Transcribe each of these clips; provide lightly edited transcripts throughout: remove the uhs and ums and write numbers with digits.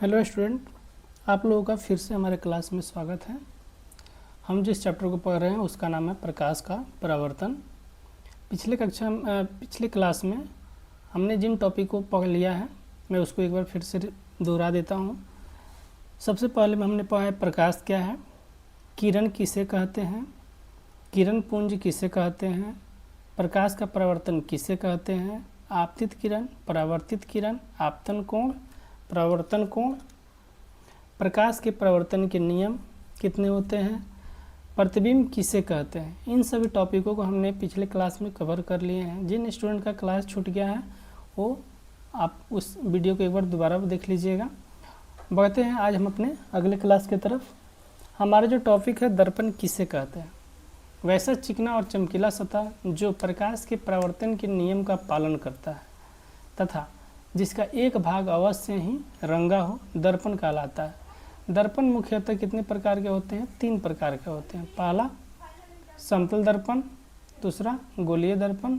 Hello student, आप लोगों का फिर से हमारे क्लास में स्वागत है। हम जिस चैप्टर को पढ़ रहे हैं उसका नाम है प्रकाश का परावर्तन। पिछले क्लास में हमने जिन टॉपिक को पढ़ लिया है मैं उसको एक बार फिर से दोहरा देता हूँ। सबसे पहले में हमने पढ़ा है प्रकाश क्या है, किरण किसे कहते हैं, किरण पुंज किसे कहते हैं, प्रकाश का परावर्तन किसे कहते हैं, आपतित किरण, परावर्तित किरण, आपतन कोण, परावर्तन कोण, प्रकाश के परावर्तन के नियम कितने होते हैं, प्रतिबिंब किसे कहते हैं। इन सभी टॉपिकों को हमने पिछले क्लास में कवर कर लिए हैं। जिन स्टूडेंट का क्लास छूट गया है वो आप उस वीडियो को एक बार दोबारा देख लीजिएगा। बढ़ते हैं आज हम अपने अगले क्लास की तरफ। हमारा जो टॉपिक है दर्पण किसे कहते हैं। वैसा चिकना और चमकीला सतह जो प्रकाश के परावर्तन के नियम का पालन करता है तथा जिसका एक भाग अवश्य ही रंगा हो दर्पण कहलाता है। दर्पण मुख्यतः कितने प्रकार के होते हैं? 3 प्रकार के होते हैं। पहला समतल दर्पण, दूसरा गोलीय दर्पण,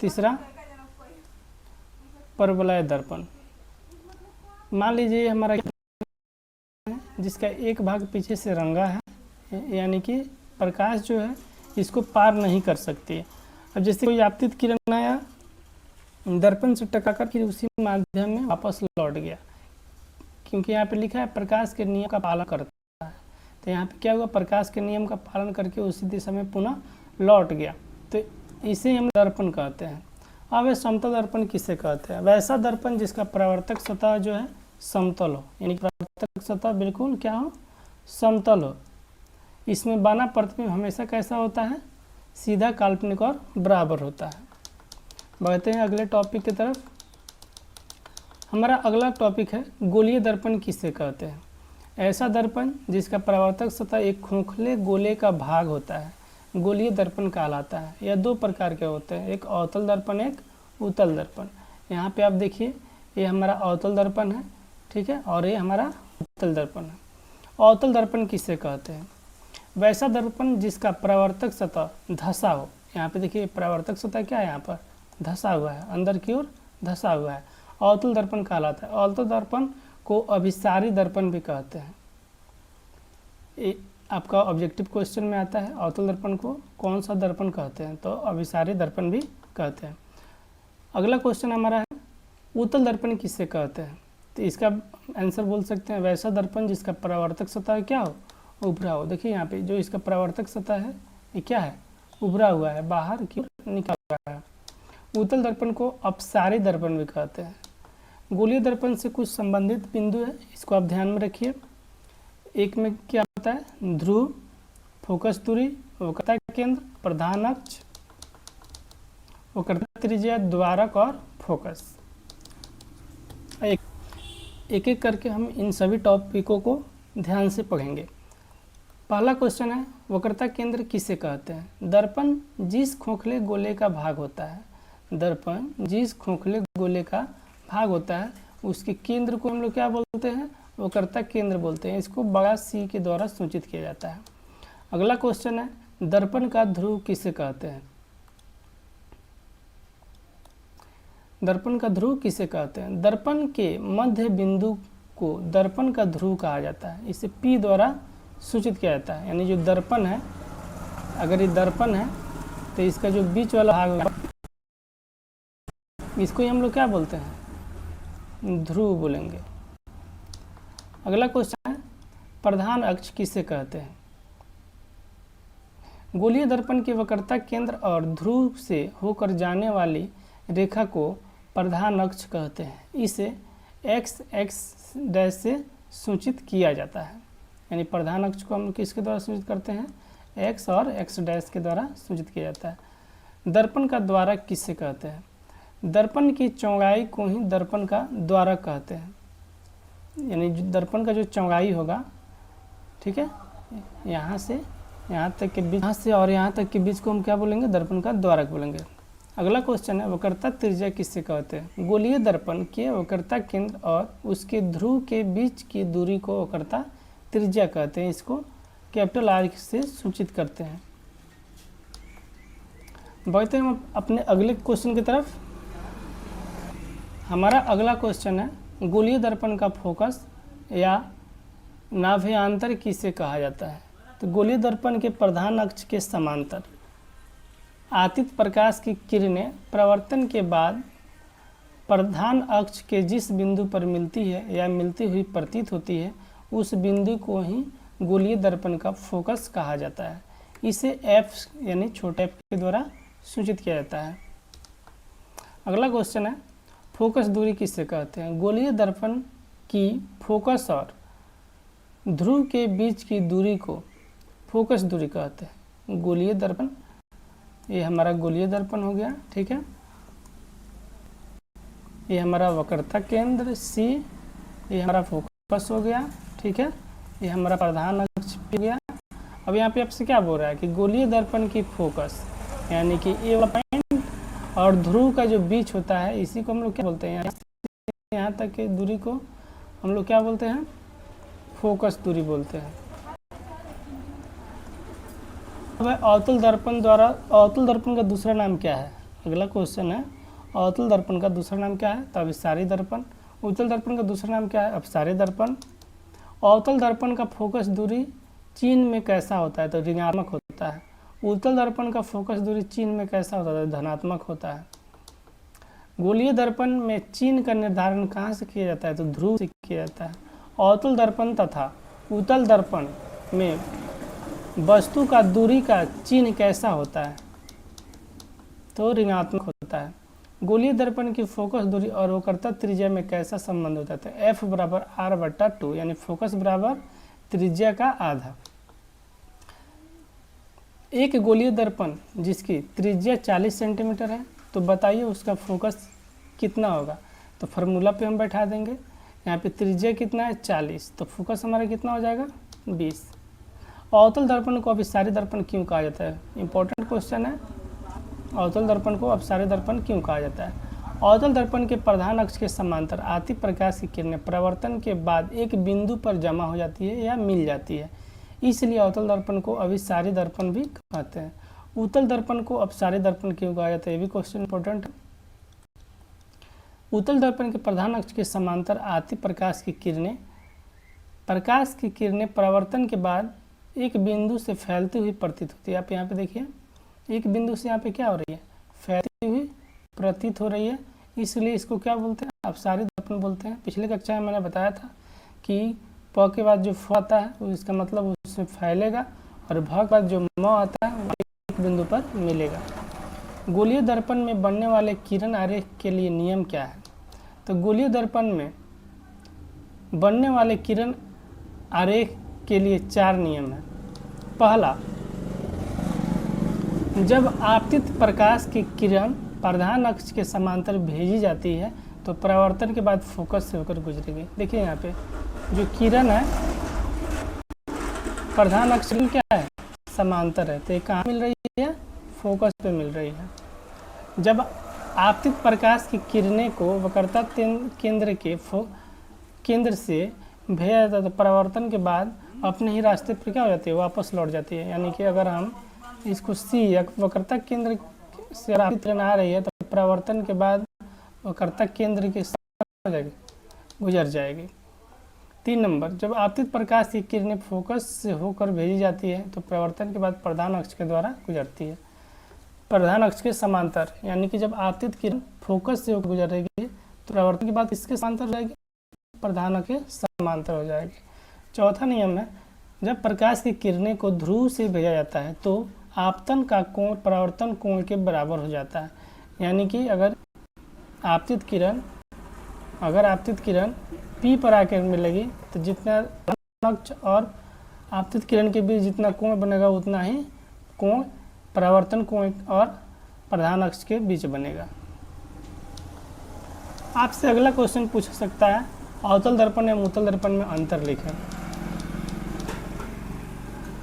तीसरा परवलय दर्पण। मान लीजिए हमारा जिसका एक भाग पीछे से रंगा है, यानी कि प्रकाश जो है इसको पार नहीं कर सकती है। अब जैसे कोई आपतित किरण आया, दर्पण से टकराकर फिर उसी माध्यम में वापस लौट गया, क्योंकि यहाँ पे लिखा है प्रकाश के नियम का पालन करता है। तो यहाँ पे क्या हुआ, प्रकाश के नियम का पालन करके उसी दिशा में पुनः लौट गया, तो इसे हम दर्पण कहते हैं। अब ये समतल दर्पण किसे कहते हैं? वैसा दर्पण जिसका परावर्तक सतह जो है समतल हो, यानी परावर्तक सतह बिल्कुल क्या हो, समतल हो। इसमें बना प्रतिबिंब हमेशा कैसा होता है? सीधा, काल्पनिक और बराबर होता है। बढ़ते हैं अगले टॉपिक की तरफ। हमारा अगला टॉपिक है गोलीय दर्पण किसे कहते हैं। ऐसा दर्पण जिसका परावर्तक सतह एक खोखले गोले का भाग होता है गोलीय दर्पण कहलाता है। यह 2 प्रकार के होते हैं, एक अवतल दर्पण, एक उत्तल दर्पण। यहाँ पे आप देखिए ये हमारा अवतल दर्पण है, ठीक है, और ये हमारा उत्तल दर्पण है। अवतल दर्पण किसे कहते हैं? वैसा दर्पण जिसका परावर्तक सतह धंसा हो। यहाँ पे देखिए परावर्तक सतह क्या है, यहाँ पर धंसा हुआ है, अंदर की ओर धंसा हुआ है, अवतल दर्पण कहलाता है। अवतल दर्पण को अभिसारी दर्पण भी कहते हैं। आपका ऑब्जेक्टिव क्वेश्चन में आता है अवतल दर्पण को कौन सा दर्पण कहते हैं, तो अभिसारी दर्पण भी कहते हैं। अगला क्वेश्चन हमारा है उत्तल दर्पण किसे कहते हैं। तो इसका आंसर बोल सकते हैं वैसा दर्पण जिसका परावर्तक सतह क्या हो, उभरा हो। देखिए यहाँ पे जो इसका परावर्तक सतह है ये क्या है, उभरा हुआ है, बाहर की ओर निकल रहा है। उत्तल दर्पण को अपसारी दर्पण भी कहते हैं। गोलीय दर्पण से कुछ संबंधित बिंदु है, इसको आप ध्यान में रखिए। एक में क्या होता है, ध्रुव, फोकस दूरी, वक्रता केंद्र, प्रधान अक्ष, वक्रता त्रिज्या, द्वारक और फोकस। एक एक करके हम इन सभी टॉपिकों को ध्यान से पढ़ेंगे। पहला क्वेश्चन है वक्रता केंद्र किसे कहते हैं। दर्पण जिस खोखले गोले का भाग होता है, दर्पण जिस खोखले गोले का भाग होता है उसके केंद्र को हम लोग क्या बोलते हैं, वक्रता केंद्र बोलते हैं। इसको बड़ा सी के द्वारा सूचित किया जाता है। अगला क्वेश्चन है दर्पण का ध्रुव किसे कहते हैं। दर्पण का ध्रुव किसे कहते हैं? दर्पण के मध्य बिंदु को दर्पण का ध्रुव कहा जाता है। इसे P द्वारा सूचित किया जाता है। यानी जो दर्पण है, अगर ये दर्पण है तो इसका जो बीच वाला भाग होगा इसको ही हम लोग क्या बोलते हैं, ध्रुव बोलेंगे। अगला क्वेश्चन है प्रधान अक्ष किसे कहते हैं। गोलीय दर्पण के वक्रता केंद्र और ध्रुव से होकर जाने वाली रेखा को प्रधान अक्ष कहते हैं। इसे x से सूचित किया जाता है। यानी प्रधान अक्ष को हम किसके द्वारा सूचित करते हैं, x और x' के द्वारा सूचित किया जाता है। दर्पण का द्वारक किसे कहते हैं। दर्पण की चौड़ाई को ही दर्पण का द्वारक कहते हैं। यानी दर्पण का जो चौड़ाई होगा, ठीक है, यहाँ से यहाँ तक के बीच, यहाँ से और यहाँ तक के बीच को हम क्या बोलेंगे, दर्पण का द्वारक बोलेंगे। अगला क्वेश्चन है वक्रता त्रिज्या किसे कहते हैं। गोलीय दर्पण के वक्रता केंद्र और उसके ध्रुव के बीच की दूरी को वक्रता त्रिज्या कहते हैं। इसको कैपिटल R से सूचित करते हैं। बढ़ते हैं हम अपने अगले क्वेश्चन की तरफ। हमारा अगला क्वेश्चन है गोलीय दर्पण का फोकस या नाभ्यांतर किसे कहा जाता है? तो गोलीय दर्पण के प्रधान अक्ष के समांतर आतित प्रकाश की किरणें परावर्तन के बाद प्रधान अक्ष के जिस बिंदु पर मिलती है या मिलती हुई प्रतीत होती है, उस बिंदु को ही गोलीय दर्पण का फोकस कहा जाता है। इसे एफ यानी छोटे एफ के द्वारा सूचित किया जाता है। अगला क्वेश्चन है, फोकस दूरी किसे कहते हैं? गोलीय दर्पण की फोकस और ध्रुव के बीच की दूरी को फोकस दूरी कहते हैं। गोलीय दर्पण, ये हमारा गोलीय दर्पण हो गया, ठीक है। ये हमारा वक्रता केंद्र सी, ये हमारा फोकस हो गया, ठीक है। ये हमारा प्रधान अक्ष हो गया। अब यहाँ पे आपसे क्या बोल रहा है कि गोलीय दर्पण की फोकस यानी कि ए वाला पॉइंट और ध्रुव का जो बीच होता है, इसी को हम लोग क्या बोलते हैं? यहाँ तक की दूरी को हम लोग क्या बोलते हैं? फोकस दूरी बोलते हैं। अब अवतल दर्पण द्वारा, अवतल दर्पण का दूसरा नाम क्या है? अगला क्वेश्चन है, अवतल दर्पण का दूसरा नाम क्या है? तो अभिसारी दर्पण। उत्तल दर्पण का दूसरा नाम क्या है? अपसारी दर्पण। अवतल दर्पण का फोकस दूरी चिन्ह में कैसा होता है? तो ऋणात्मक होता है। उत्तल दर्पण का फोकस दूरी चिन्ह में कैसा होता है? धनात्मक होता है। गोलीय दर्पण में चिन्ह का निर्धारण कहाँ से किया जाता है? तो ध्रुव से किया जाता है। अवतल दर्पण तथा उत्तल दर्पण में वस्तु का दूरी का चिन्ह कैसा होता है? तो ऋणात्मक होता है। गोलीय दर्पण की फोकस दूरी और वक्रता त्रिज्या में कैसा संबंध होता है? तो एफ बराबर आर बट्टा 2 यानी फोकस बराबर त्रिज्या का आधा। एक गोलीय दर्पण जिसकी त्रिज्या 40 सेंटीमीटर है, तो बताइए उसका फोकस कितना होगा? तो फार्मूला पे हम बैठा देंगे। यहाँ पे त्रिज्या कितना है? 40, तो फोकस हमारा कितना हो जाएगा? 20। अवतल दर्पण को अभिसारी दर्पण क्यों कहा जाता है? इंपॉर्टेंट क्वेश्चन है। अवतल दर्पण को अपसारी दर्पण क्यों कहा जाता है? अवतल दर्पण के प्रधान अक्ष के समांतर आती प्रकाश की किरणें परावर्तन के बाद एक बिंदु पर जमा हो जाती है या मिल जाती है, इसलिए अवतल दर्पण को अभिसारी दर्पण भी कहते हैं। उत्तल दर्पण को अपसारी दर्पण क्यों कहा जाता है? ये भी क्वेश्चन इंपॉर्टेंट है। उत्तल दर्पण के प्रधान अक्ष के समांतर आती प्रकाश की किरणें परावर्तन के बाद एक बिंदु से फैलती हुई प्रतीत होती है। आप यहाँ पे देखिए, एक बिंदु से यहाँ पे क्या हो रही है? फैलती हुई प्रतीत हो रही है, इसलिए इसको क्या बोलते हैं? अपसारी दर्पण बोलते हैं। पिछले कक्षा में मैंने बताया था कि प के बाद जो फ आता है इसका मतलब उससे फैलेगा, और भ के बाद जो म आता है वो एक बिंदु पर मिलेगा। गोलीय दर्पण में बनने वाले किरण आरेख के लिए नियम क्या है? तो गोलीय दर्पण में बनने वाले किरण आरेख के लिए 4 नियम है। पहला, जब आपतित प्रकाश की किरण प्रधान अक्ष के समांतर भेजी जाती है तो परावर्तन के बाद फोकस से होकर गुजरेगी। देखिए यहाँ पे जो किरण है प्रधान अक्ष में क्या है? समांतर है, तो ये कहाँ मिल रही है? फोकस पे मिल रही है। जब आपतित प्रकाश की किरणें को वक्रता केंद्र से भेजा जाता है तो परावर्तन के बाद अपने ही रास्ते पर क्या हो जाती है? वापस लौट जाती है। यानी कि अगर हम इसको सी या वक्रता केंद्र से किरण आ रही है तो परावर्तन के बाद वक्रता केंद्र के साथ गुजर जाएगी। 3 नंबर, जब आपतित प्रकाश की किरणें फोकस से होकर भेजी जाती है तो परावर्तन के बाद प्रधान अक्ष के द्वारा गुजरती है। प्रधान अक्ष के समांतर, यानी कि जब आपतित किरण फोकस से होकर गुजरेगी तो परावर्तन के बाद इसके समांतर हो जाएगी, प्रधान अक्ष के समांतर हो जाएगी। चौथा नियम है, जब प्रकाश की किरणें को ध्रुव से भेजा जाता है तो आपतन का कोण परावर्तन कोण के बराबर हो जाता है। यानी कि अगर आपतित किरण P पर आकर मिलेगी तो जितना अक्ष और आपतित किरण के बीच जितना कोण बनेगा उतना ही कोण परावर्तन कोण और प्रधान अक्ष के बीच बनेगा। आपसे अगला क्वेश्चन पूछ सकता है, अवतल दर्पण एवं उत्तल दर्पण में अंतर लिखें।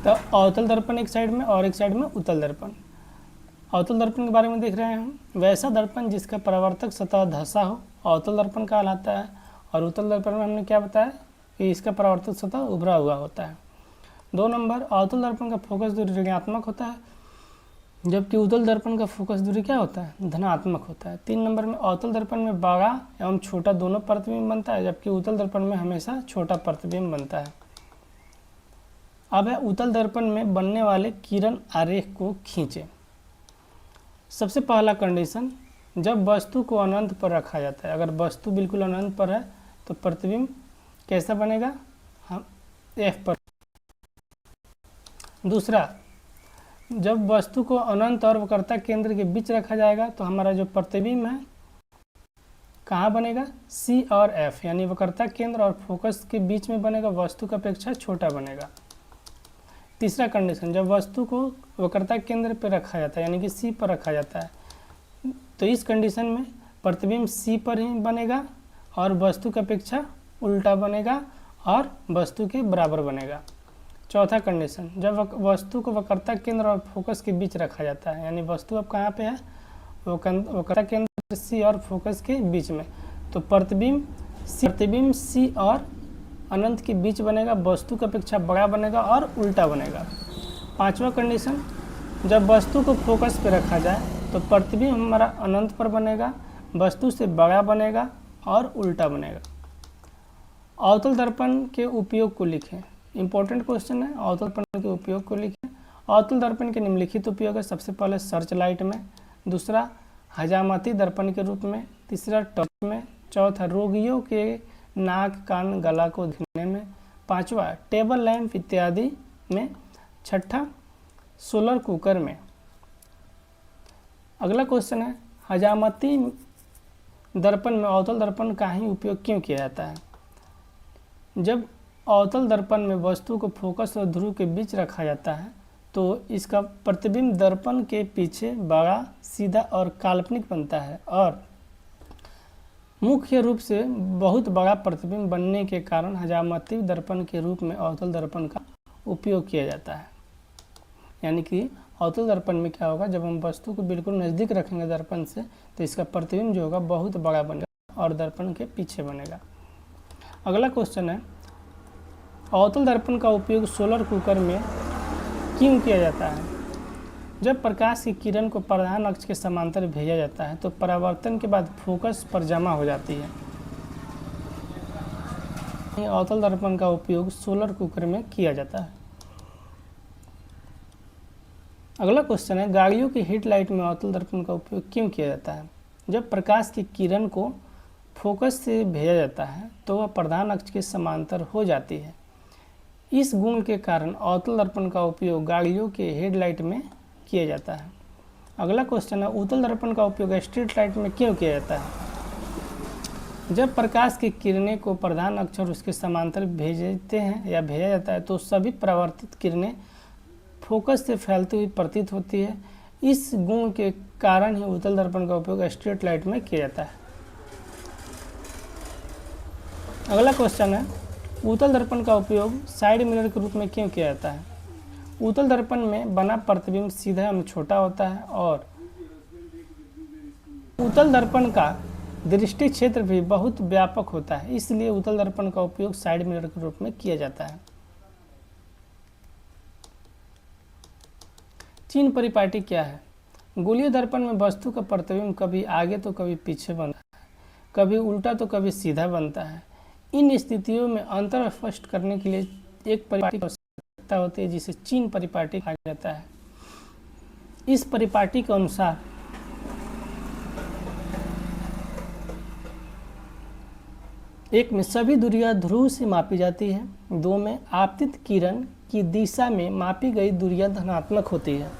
तो अवतल दर्पण एक साइड में और एक साइड में उत्तल दर्पण। अवतल दर्पण के बारे में देख रहे हैं हम, वैसा दर्पण जिसका परावर्तक सतह धंसा हो अवतल दर्पण कहलाता है, और उत्तल दर्पण में हमने क्या बताया कि इसका परावर्तक सतह उभरा हुआ होता है। 2 नंबर, अवतल दर्पण का फोकस दूरी ऋणात्मक होता है जबकि उत्तल दर्पण का फोकस दूरी क्या होता है, धनात्मक होता है। 3 नंबर में अवतल दर्पण में बड़ा एवं छोटा दोनों प्रतिबिंब बनता है, जबकि उत्तल दर्पण में हमेशा छोटा प्रतिबिंब बनता है। अब है उत्तल दर्पण में बनने वाले किरण आरेख को खींचे। सबसे पहला कंडीशन, जब वस्तु को अनंत पर रखा जाता है, अगर वस्तु बिल्कुल अनंत पर है तो प्रतिबिंब कैसा बनेगा, हम F पर। दूसरा, जब वस्तु को अनंत और वक्रता केंद्र के बीच रखा जाएगा तो हमारा जो प्रतिबिंब है कहाँ बनेगा, C और F, यानी वक्रता केंद्र और फोकस के बीच में बनेगा, वस्तु की अपेक्षा छोटा बनेगा। तीसरा कंडीशन, जब वस्तु को वक्रता केंद्र पर रखा जाता है यानी कि C पर रखा जाता है तो इस कंडीशन में प्रतिबिंब C पर ही बनेगा और वस्तु की अपेक्षा उल्टा बनेगा और वस्तु के बराबर बनेगा। चौथा कंडीशन, जब वस्तु को वक्रता केंद्र और फोकस के बीच रखा जाता है, यानी वस्तु अब कहाँ पे है, वक्रता केंद्र C और फोकस के बीच में, तो प्रतिबिंब C और अनंत के बीच बनेगा, वस्तु की अपेक्षा बड़ा बनेगा और उल्टा बनेगा। पांचवा कंडीशन, जब वस्तु को फोकस पे रखा जाए तो प्रतिबिंब हमारा अनंत पर बनेगा, वस्तु से बड़ा बनेगा और उल्टा बनेगा। अवतल दर्पण के उपयोग को लिखें। इंपॉर्टेंट क्वेश्चन है, अवतल दर्पण के उपयोग को लिखें। अवतल दर्पण के निम्नलिखित उपयोग है। सबसे पहले सर्च लाइट में, दूसरा हजामती दर्पण के रूप में, तीसरा टॉर्च में, चौथा रोगियों के नाक कान गला को देखने में, पांचवा टेबल लैंप इत्यादि में, छठा सोलर कुकर में। अगला क्वेश्चन है, हजामती दर्पण में अवतल दर्पण का ही उपयोग क्यों किया जाता है। जब अवतल दर्पण में वस्तु को फोकस और ध्रुव के बीच रखा जाता है तो इसका प्रतिबिंब दर्पण के पीछे बड़ा, सीधा और काल्पनिक बनता है और मुख्य रूप से बहुत बड़ा प्रतिबिंब बनने के कारण हजामती दर्पण के रूप में अवतल दर्पण का उपयोग किया जाता है। यानी कि अवतल दर्पण में क्या होगा, जब हम वस्तु को बिल्कुल नज़दीक रखेंगे दर्पण से तो इसका प्रतिबिंब जो होगा बहुत बड़ा बनेगा और दर्पण के पीछे बनेगा। अगला क्वेश्चन है, अवतल दर्पण का उपयोग सोलर कुकर में क्यों किया जाता है। जब प्रकाश की किरण को प्रधान अक्ष के समांतर भेजा जाता है तो परावर्तन के बाद फोकस पर जमा हो जाती है। अवतल दर्पण का उपयोग सोलर कुकर में किया जाता है। अगला क्वेश्चन है, गाड़ियों की हेडलाइट में अवतल दर्पण का उपयोग क्यों किया जाता है। जब प्रकाश की किरण को फोकस से भेजा जाता है तो वह प्रधान अक्ष के समांतर हो जाती है। इस गुण के कारण अवतल दर्पण का उपयोग गाड़ियों के हेडलाइट में किया जाता है। अगला क्वेश्चन है, उत्तल दर्पण का उपयोग स्ट्रीट लाइट में क्यों किया जाता है। जब प्रकाश की किरणें को प्रधान अक्ष और उसके समांतर भेजते हैं या भेजा जाता है तो सभी परावर्तित किरणें फोकस से फैलती हुई प्रतीत होती है। इस गुण के कारण ही उत्तल दर्पण का उपयोग स्ट्रीट लाइट में किया जाता है। अगला क्वेश्चन है, उत्तल दर्पण का उपयोग साइड मिरर के रूप में क्यों किया जाता है। उत्तल दर्पण में बना प्रतिबिंब सीधा एवं छोटा होता है और उत्तल दर्पण का दृष्टि क्षेत्र भी बहुत व्यापक होता है, इसलिए उत्तल दर्पण का उपयोग साइड मिरर के रूप में किया जाता है। चिन्ह परिपाटी क्या है। गोलीय दर्पण में वस्तु का प्रतिबिंब कभी आगे तो कभी पीछे बनता है, कभी उल्टा तो कभी सीधा बनता है। इन स्थितियों में अंतर स्पष्ट करने के लिए एक परिपाटी की आवश्यकता होती है जिसे चिन्ह परिपाटी कहा जाता है। इस परिपाटी के अनुसार एक में सभी दूरियां ध्रुव से मापी जाती है, दो में आपतित किरण की दिशा में मापी गई दूरियां धनात्मक होती है।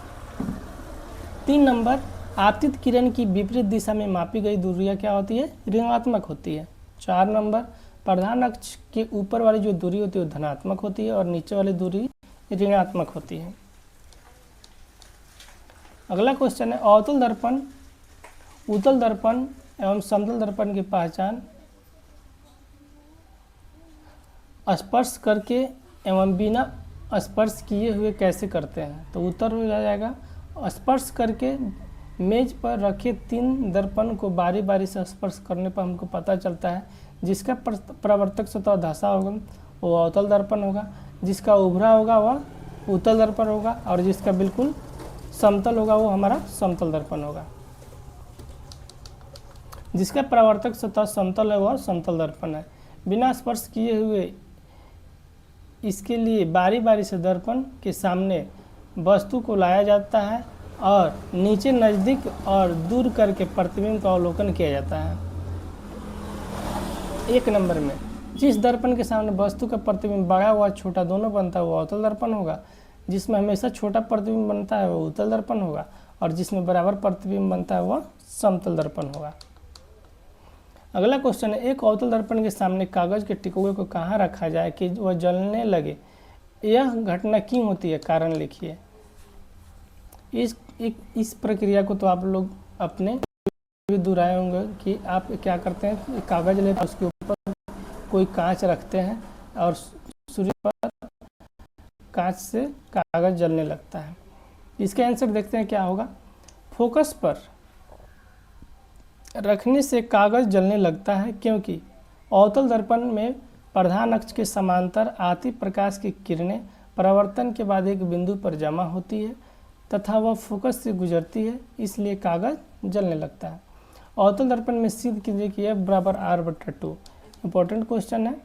3 नंबर, आपतित किरण की विपरीत दिशा में मापी गई दूरियां क्या होती है, ऋणात्मक होती है। 4 नंबर, प्रधान अक्ष के ऊपर वाली जो दूरी होती है वो धनात्मक होती है और नीचे वाली दूरी ऋणात्मक होती है। अगला क्वेश्चन है, अवतल दर्पण, उत्तल दर्पण एवं समतल दर्पण की पहचान स्पर्श करके एवं बिना स्पर्श किए हुए कैसे करते हैं। तो उत्तर हो जाएगा, स्पर्श करके मेज पर रखे 3 दर्पण को बारी बारी से स्पर्श करने पर हमको पता चलता है। जिसका परावर्तक सतह धंसा होगा वो अवतल दर्पण होगा, जिसका उभरा होगा वह उत्तल दर्पण होगा और जिसका बिल्कुल समतल होगा वो हमारा समतल दर्पण होगा। जिसका परावर्तक सतह समतल है वह समतल दर्पण है। बिना स्पर्श किए हुए इसके लिए बारी बारी से दर्पण के सामने वस्तु को लाया जाता है और नीचे नज़दीक और दूर करके प्रतिबिंब का अवलोकन किया जाता है। 1 नंबर में जिस दर्पण के सामने वस्तु का प्रतिबिंब बड़ा हुआ छोटा दोनों बनता है वो अवतल दर्पण होगा। जिसमें हमेशा छोटा प्रतिबिंब बनता है वो उत्तल दर्पण होगा और जिसमें बराबर प्रतिबिंब बनता है वह समतल दर्पण होगा। अगला क्वेश्चन है, एक अवतल दर्पण के सामने कागज के टिकुए को कहाँ रखा जाए कि वह जलने लगे? यह घटना क्यों होती है? कारण लिखिए। इस प्रक्रिया को तो आप लोग अपने भी दोहराए होंगे कि आप क्या करते हैं, कागज लेते हैं उसके ऊपर कोई कांच रखते हैं और सूर्य पर कांच से कागज जलने लगता है। इसका आंसर देखते हैं क्या होगा। फोकस पर रखने से कागज जलने लगता है क्योंकि अवतल दर्पण में प्रधान अक्ष के समांतर आती प्रकाश की किरणें परावर्तन के बाद एक बिंदु पर जमा होती है तथा वह फोकस से गुजरती है, इसलिए कागज जलने लगता है। अवतल दर्पण में सिद्ध कीजिए कि F बराबर R/2। इंपॉर्टेंट क्वेश्चन है।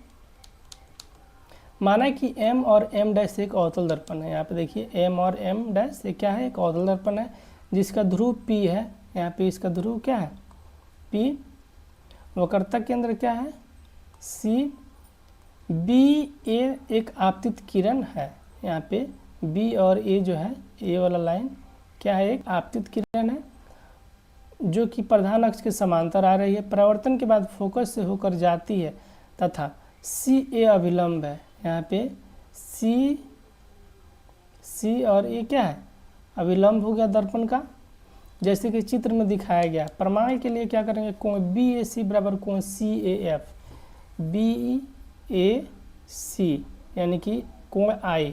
माना कि M और M डैश एक अवतल दर्पण है। यहाँ पे देखिए M और M डैश ये क्या है, एक अवतल दर्पण है जिसका ध्रुव P है। यहाँ पे इसका ध्रुव क्या है, P। वक्रता केंद्र क्या है, C। B A एक आपतित किरण है। यहाँ पे B और A जो है, A वाला लाइन क्या है, एक आपतित किरण है जो कि प्रधान अक्ष के समांतर आ रही है, परावर्तन के बाद फोकस से होकर जाती है तथा CA अभिलंब है। यहाँ पे C और A क्या है, अभिलंब हो गया दर्पण का, जैसे कि चित्र में दिखाया गया। प्रमाण के लिए क्या करेंगे, कोण BAC बराबर कोण CAF। BAC यानी कि कोण I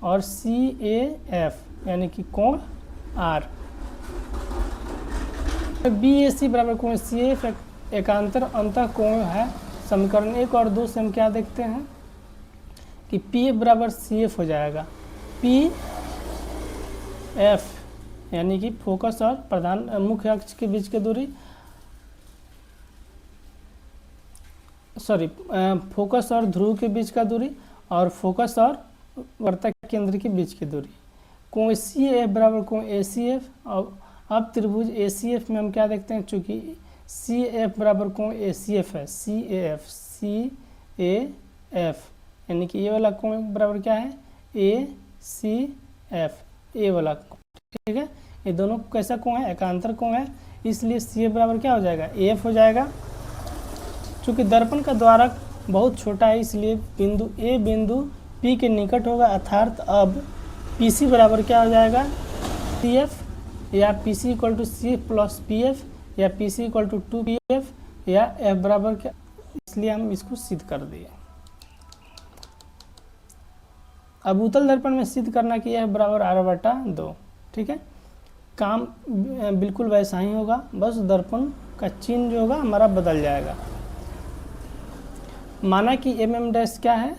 और CAF यानी कि कोण R। BAC बराबर कोण CAF एकांतर अंतः कोण है। समीकरण 1 और 2 से हम क्या देखते हैं कि PF बराबर CF हो जाएगा। PF यानी कि फोकस और प्रधान मुख्य अक्ष के बीच की दूरी, फोकस और ध्रुव के बीच का दूरी और फोकस और वर्तक केंद्र के बीच की दूरी। कोण CAF बराबर कोण ACF। अब त्रिभुज ACF में हम क्या देखते हैं, चूंकि CAF बराबर कोण ACF है, CAF यानी कि ये वाला कोण बराबर क्या है, ACF, ए वाला, ठीक है। ये दोनों कैसा कोण है, एकांतर कोण है, इसलिए CF बराबर क्या हो जाएगा, AF हो जाएगा। चूँकि दर्पण का द्वारक बहुत छोटा है इसलिए बिंदु A बिंदु P के निकट होगा, अर्थात अब PC बराबर क्या हो जाएगा, CF, या PC equal to CF plus PF, या PC इक्वल टू 2PF, या F बराबर क्या, इसलिए हम इसको सिद्ध कर दिए। अब उत्तल दर्पण में सिद्ध करना कि F बराबर R/2, ठीक है। काम बिल्कुल वैसा ही होगा, बस दर्पण का चिन्ह जो होगा हमारा बदल जाएगा। माना कि MM डैश क्या है,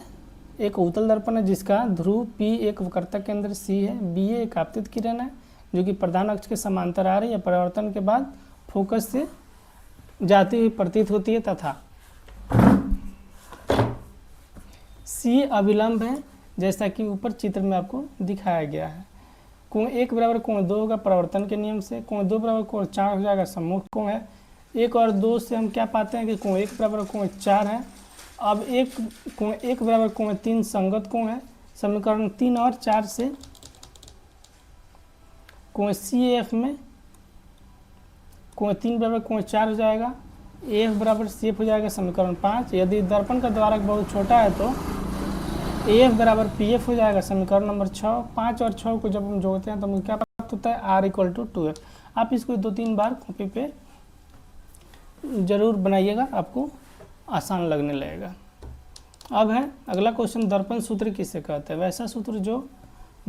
एक उत्तल दर्पण है जिसका ध्रुव P एक वक्रता केंद्र C है, BA एक आपतित किरण है जो कि प्रधान अक्ष के समांतर आ रही है, परावर्तन के बाद फोकस से जाती हुई प्रतीत होती है तथा C अभिलंब है, जैसा कि ऊपर चित्र में आपको दिखाया गया है। कोण 1 बराबर कोण 2 होगा परावर्तन के नियम से, कोण 2 बराबर कोण 4 हो जाएगा, सम्मुख कोण है। 1 और 2 से हम क्या पाते हैं कि कोण 1 बराबर कोण 4 है। अब कोण 1 बराबर कोण 3 संगत कोण है। समीकरण 3 और 4 से कोण CAF में कोण 3 बराबर कोण 4 हो जाएगा, AF बराबर CF हो जाएगा। समीकरण 5, यदि दर्पण का द्वारक बहुत छोटा है तो AF बराबर PF हो जाएगा। समीकरण नंबर 6, 5 और 6 को जब हम जोड़ते हैं तो हमें क्या प्राप्त होता है, R इक्वल टू 2F। आप इसको 2-3 बार कॉपी पे जरूर बनाइएगा, आपको आसान लगने लगेगा। अब है अगला क्वेश्चन, दर्पण सूत्र किसे कहते हैं। वैसा सूत्र जो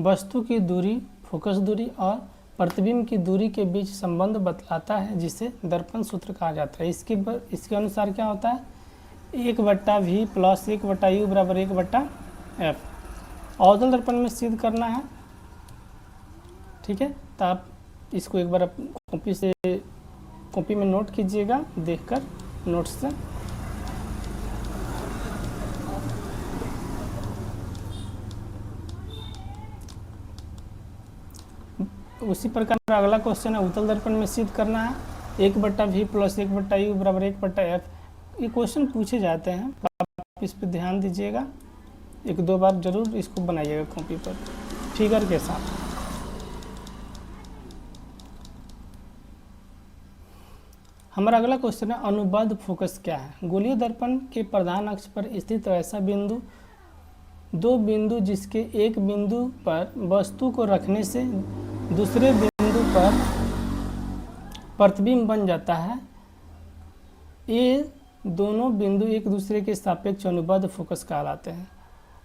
वस्तु की दूरी, फोकस दूरी और प्रतिबिंब की दूरी के बीच संबंध बतलाता है, जिसे दर्पण सूत्र कहा जाता है। इसके अनुसार क्या होता है, 1/v प्लस 1/u बराबर 1/f। अवतल दर्पण में सिद्ध करना है ठीक है, तो आप इसको एक बार कॉपी में नोट कीजिएगा देखकर नोट्स से। उसी प्रकार अगला क्वेश्चन है, उत्तल दर्पण में सिद्ध करना है 1/v + 1/u बराबर 1/f। ये क्वेश्चन पूछे जाते हैं, तो आप इस पर ध्यान दीजिएगा, 1-2 बार जरूर इसको बनाइएगा कॉपी पर फिगर के साथ। हमारा अगला क्वेश्चन है, अनुबद्ध फोकस क्या है। गोलीय दर्पण के प्रधान अक्ष पर स्थित ऐसा बिंदु, 2 बिंदु जिसके एक बिंदु पर वस्तु को रखने से दूसरे बिंदु पर प्रतिबिंब बन जाता है, ये दोनों बिंदु एक दूसरे के सापेक्ष अनुबद्ध फोकस कहलाते हैं।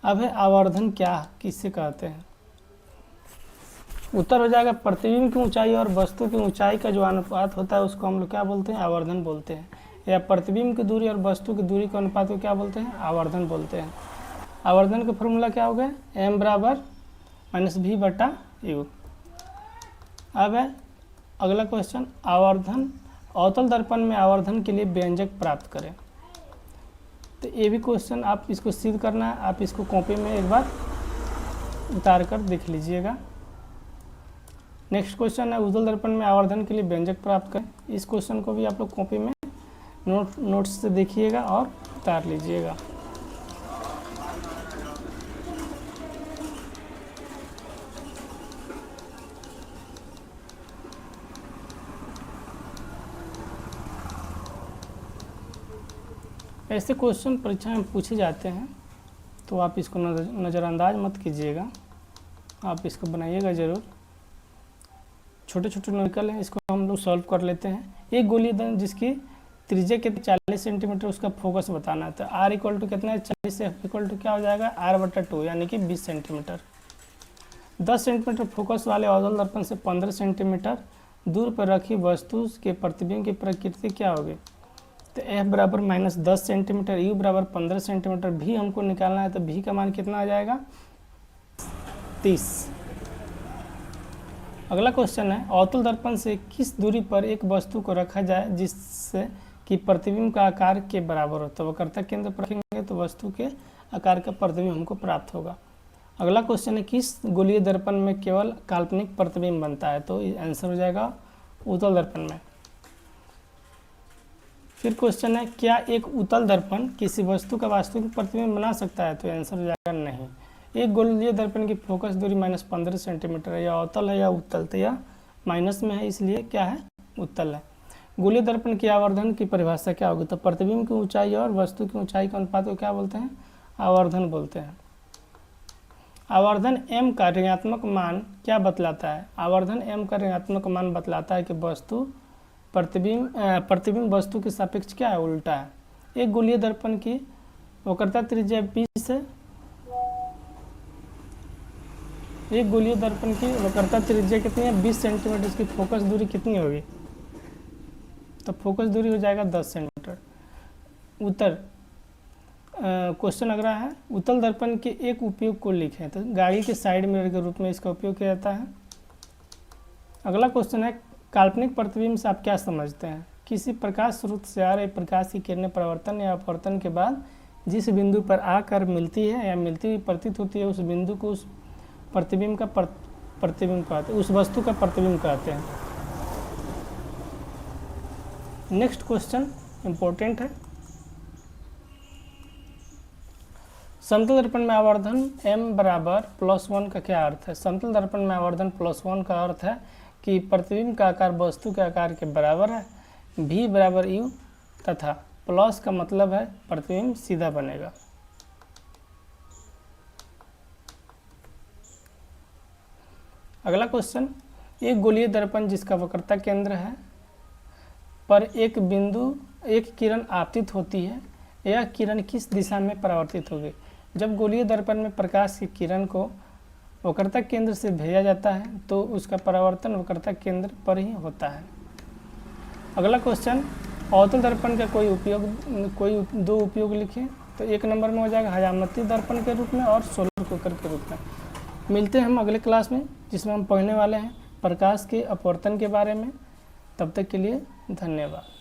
अब है आवर्धन क्या किससे कहते हैं। उत्तर हो जाएगा प्रतिबिंब की ऊंचाई और वस्तु की ऊंचाई का जो अनुपात होता है उसको हम लोग क्या बोलते हैं, आवर्धन बोलते हैं। या प्रतिबिंब की दूरी और वस्तु की दूरी के अनुपात को क्या बोलते हैं, आवर्धन बोलते हैं। आवर्धन का फॉर्मूला क्या हो गया, m बराबर -v/u। अब है अगला क्वेश्चन, आवर्धन, अवतल दर्पण में आवर्धन के लिए व्यंजक प्राप्त करें। तो ये भी क्वेश्चन आप इसको सिद्ध करना है, आप इसको कॉपी में एक बार उतार कर देख लीजिएगा। नेक्स्ट क्वेश्चन है, उत्तल दर्पण में आवर्धन के लिए व्यंजक प्राप्त करें। इस क्वेश्चन को भी आप लोग कॉपी में नोट्स से देखिएगा और उतार लीजिएगा। ऐसे क्वेश्चन परीक्षा में पूछे जाते हैं, तो आप इसको नज़रअंदाज मत कीजिएगा, आप इसको बनाइएगा ज़रूर। छोटे छोटे न्यूमेरिकल हैं, इसको हम लोग सॉल्व कर लेते हैं। एक गोलीय दर्पण जिसकी त्रिज्या के 40 सेंटीमीटर, उसका फोकस बताना है। तो r = कितना है, 40 से f = क्या हो जाएगा, r/2 यानी कि 20 सेंटीमीटर। 10 सेंटीमीटर फोकस वाले अवतल दर्पण से 15 सेंटीमीटर दूर पर रखी वस्तु के प्रतिबिंब की प्रकृति क्या होगी। तो f बराबर -10 सेंटीमीटर, u बराबर 15 सेंटीमीटर, v हमको निकालना है। तो v का मान कितना आ जाएगा, 30। अगला क्वेश्चन है, अवतल दर्पण से किस दूरी पर एक वस्तु को रखा जाए जिससे कि प्रतिबिंब का आकार के बराबर हो। तो वक्रता केंद्र पर रखेंगे तो वस्तु के आकार का प्रतिबिंब हमको प्राप्त होगा। अगला क्वेश्चन है, किस गोलीय दर्पण में केवल काल्पनिक प्रतिबिंब बनता है। तो आंसर हो जाएगा उत्तल दर्पण में। फिर क्वेश्चन है, क्या एक उत्तल दर्पण किसी वस्तु का वास्तविक प्रतिबिंब बना सकता है। तो आंसर हो जाएगा नहीं। एक गोलीय दर्पण की फोकस दूरी -15 सेंटीमीटर है, या अवतल है या उत्तल। तो यह माइनस में है, इसलिए क्या है, उत्तल है। गोलीय दर्पण की आवर्धन की परिभाषा क्या होगी। तो प्रतिबिंब की ऊंचाई और वस्तु की ऊंचाई के अनुपात को क्या बोलते हैं, आवर्धन बोलते हैं। आवर्धन m का ऋणात्मक मान क्या बतलाता है। आवर्धन m का ऋणात्मक मान बतलाता है कि वस्तु प्रतिबिंब वस्तु के सापेक्ष क्या है, उल्टा है। एक गोलीय दर्पण की वक्रता त्रिज्या 20 है, एक गोलीय दर्पण की वक्रता त्रिज्या कितनी है, 20 सेंटीमीटर। इसकी फोकस दूरी कितनी होगी। तो फोकस दूरी हो जाएगा 10 सेंटीमीटर। उत्तर क्वेश्चन लग रहा है, उत्तल दर्पण के एक उपयोग को लिखें। तो गाड़ी के साइड मिरर के रूप में इसका उपयोग किया जाता है। अगला क्वेश्चन है, काल्पनिक प्रतिबिंब से आप क्या समझते हैं। किसी प्रकाश स्रोत से आ रही प्रकाश की किरणें परिवर्तन या अपवर्तन के बाद जिस बिंदु पर आकर मिलती है या मिलती हुई प्रतीत होती है, उस बिंदु को उस प्रतिबिंब का प्रतिबिंब कहते हैं, उस वस्तु का प्रतिबिंब कहते हैं। नेक्स्ट क्वेश्चन इंपॉर्टेंट है, समतल दर्पण में आवर्धन m बराबर +1 का क्या अर्थ है। समतल दर्पण में आवर्धन +1 का अर्थ है कि प्रतिबिंब का आकार वस्तु के आकार के बराबर है, v बराबर u, तथा प्लस का मतलब है प्रतिबिंब सीधा बनेगा। अगला क्वेश्चन, एक गोलीय दर्पण जिसका वक्रता केंद्र है पर एक किरण आपतित होती है, यह किरण किस दिशा में परावर्तित होगी। जब गोलीय दर्पण में प्रकाश की किरण को वक्रता केंद्र से भेजा जाता है तो उसका परावर्तन वक्रता केंद्र पर ही होता है। अगला क्वेश्चन, अवतल दर्पण का कोई दो उपयोग लिखें। तो एक नंबर में हो जाएगा हजामती दर्पण के रूप में और सोलर कुकर के रूप में। मिलते हैं हम अगले क्लास में, जिसमें हम पढ़ने वाले हैं प्रकाश के अपवर्तन के बारे में। तब तक के लिए धन्यवाद।